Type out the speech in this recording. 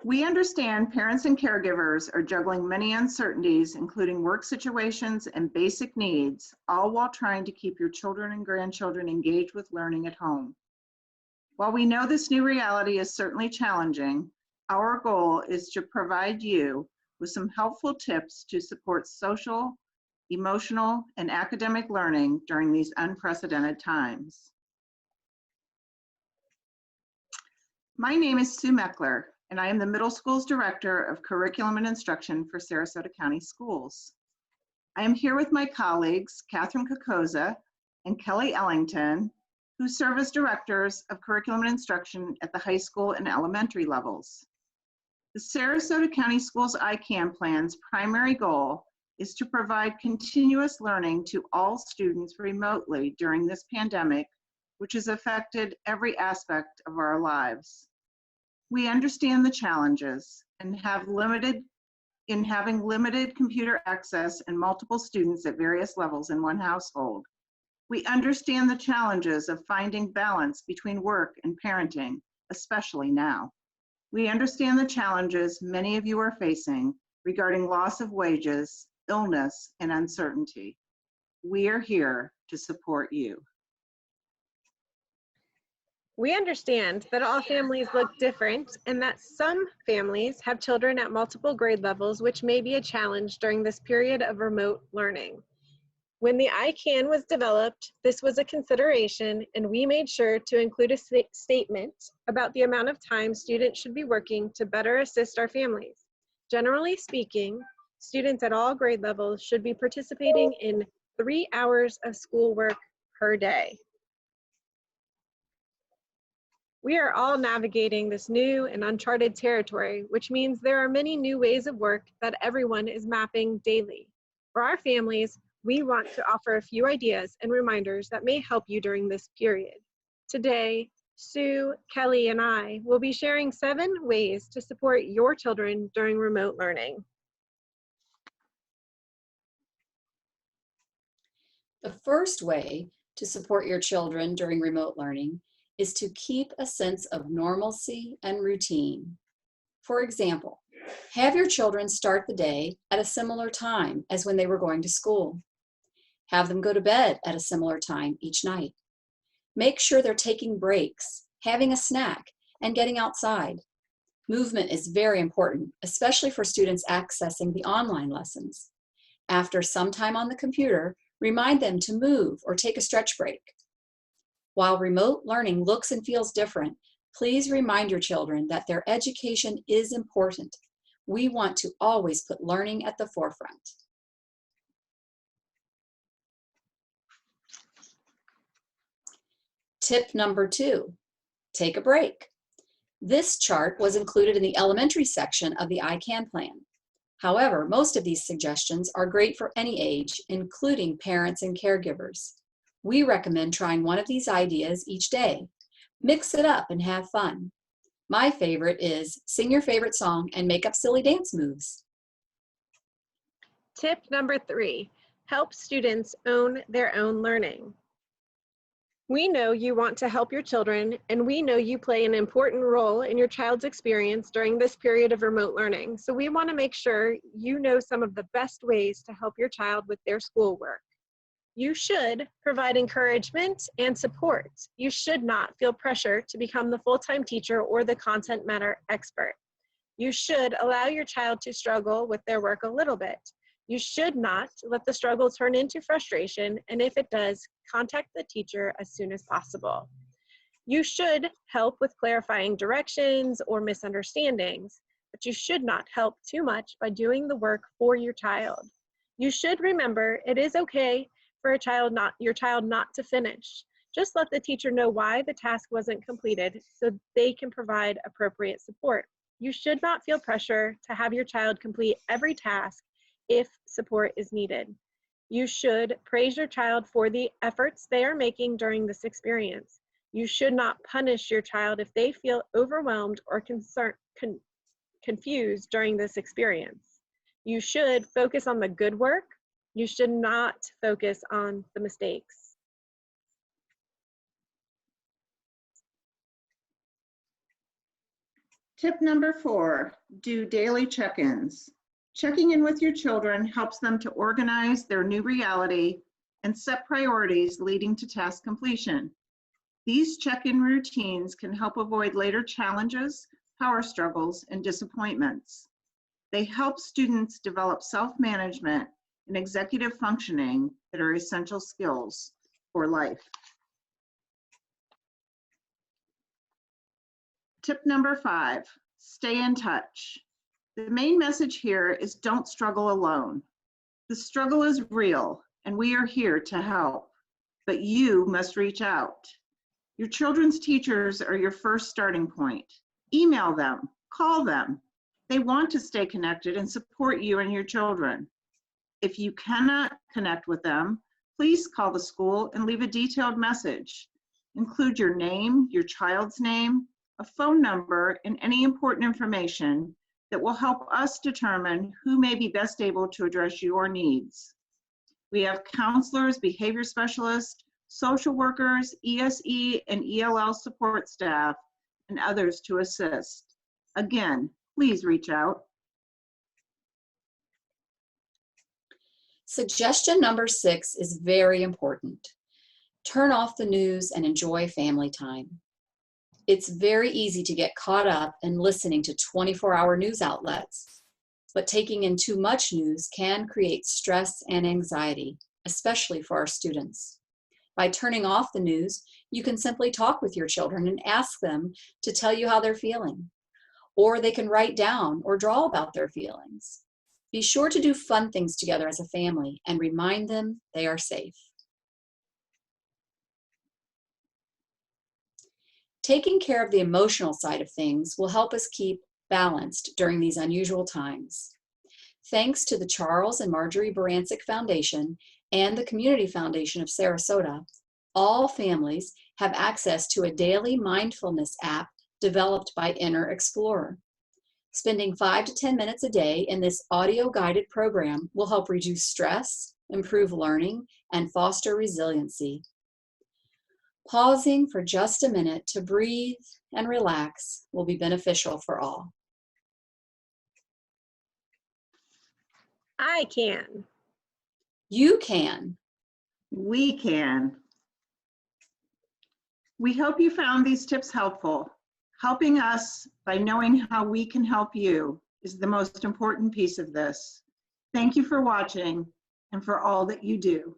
We understand parents and caregivers are juggling many uncertainties, including work situations and basic needs, all while trying to keep your children and grandchildren engaged with learning at home. While we know this new reality is certainly challenging, our goal is to provide you with some helpful tips to support social, emotional, and academic learning during these unprecedented times. My name is Sue Meckler, and I am the Middle School's Director of Curriculum and Instruction for Sarasota County Schools. I am here with my colleagues, Catherine Kokoza and Kelly Ellington, who serve as Directors of Curriculum and Instruction at the high school and elementary levels. The Sarasota County Schools ICAN plan's primary goal is to provide continuous learning to all students remotely during this pandemic, which has affected every aspect of our lives. We understand the challenges and having limited computer access and multiple students at various levels in one household. We understand the challenges of finding balance between work and parenting, especially now. We understand the challenges many of you are facing regarding loss of wages, illness, and uncertainty. We are here to support you. We understand that all families look different and that some families have children at multiple grade levels, which may be a challenge during this period of remote learning. When the ICAN was developed, this was a consideration, and we made sure to include a statement about the amount of time students should be working to better assist our families. Generally speaking, students at all grade levels should be participating in 3 hours of schoolwork per day. We are all navigating this new and uncharted territory, which means there are many new ways of work that everyone is mapping daily. For our families, we want to offer a few ideas and reminders that may help you during this period. Today, Sue, Kelly, and I will be sharing 7 ways to support your children during remote learning. The first way to support your children during remote learning is to keep a sense of normalcy and routine. For example, have your children start the day at a similar time as when they were going to school. Have them go to bed at a similar time each night. Make sure they're taking breaks, having a snack, and getting outside. Movement is very important, especially for students accessing the online lessons. After some time on the computer, remind them to move or take a stretch break. While remote learning looks and feels different, please remind your children that their education is important. We want to always put learning at the forefront. Tip number 2, take a break. This chart was included in the elementary section of the ICAN plan. However, most of these suggestions are great for any age, including parents and caregivers. We recommend trying one of these ideas each day. Mix it up and have fun. My favorite is sing your favorite song and make up silly dance moves. Tip number 3, help students own their own learning. We know you want to help your children, and we know you play an important role in your child's experience during this period of remote learning. So we want to make sure you know some of the best ways to help your child with their schoolwork. You should provide encouragement and support. You should not feel pressure to become the full-time teacher or the content matter expert. You should allow your child to struggle with their work a little bit. You should not let the struggle turn into frustration, and if it does, contact the teacher as soon as possible. You should help with clarifying directions or misunderstandings, but you should not help too much by doing the work for your child. You should remember it is okay for your child not to finish. Just let the teacher know why the task wasn't completed so they can provide appropriate support. You should not feel pressure to have your child complete every task if support is needed. You should praise your child for the efforts they are making during this experience. You should not punish your child if they feel overwhelmed or confused during this experience. You should focus on the good work. You should not focus on the mistakes. Tip number 4, do daily check-ins. Checking in with your children helps them to organize their new reality and set priorities leading to task completion. These check-in routines can help avoid later challenges, power struggles, and disappointments. They help students develop self-management and executive functioning that are essential skills for life. Tip number 5, stay in touch. The main message here is don't struggle alone. The struggle is real, and we are here to help, but you must reach out. Your children's teachers are your first starting point. Email them, call them. They want to stay connected and support you and your children. If you cannot connect with them, please call the school and leave a detailed message. Include your name, your child's name, a phone number, and any important information that will help us determine who may be best able to address your needs. We have counselors, behavior specialists, social workers, ESE and ELL support staff, and others to assist. Again, please reach out. Suggestion number 6 is very important. Turn off the news and enjoy family time. It's very easy to get caught up in listening to 24-hour news outlets, but taking in too much news can create stress and anxiety, especially for our students. By turning off the news, you can simply talk with your children and ask them to tell you how they're feeling, or they can write down or draw about their feelings. Be sure to do fun things together as a family and remind them they are safe. Taking care of the emotional side of things will help us keep balanced during these unusual times. Thanks to the Charles and Marjorie Barancik Foundation and the Community Foundation of Sarasota, all families have access to a daily mindfulness app developed by Inner Explorer. Spending 5 to 10 minutes a day in this audio-guided program will help reduce stress, improve learning, and foster resiliency. Pausing for just a minute to breathe and relax will be beneficial for all. I can. You can. We can. We hope you found these tips helpful. Helping us by knowing how we can help you is the most important piece of this. Thank you for watching and for all that you do.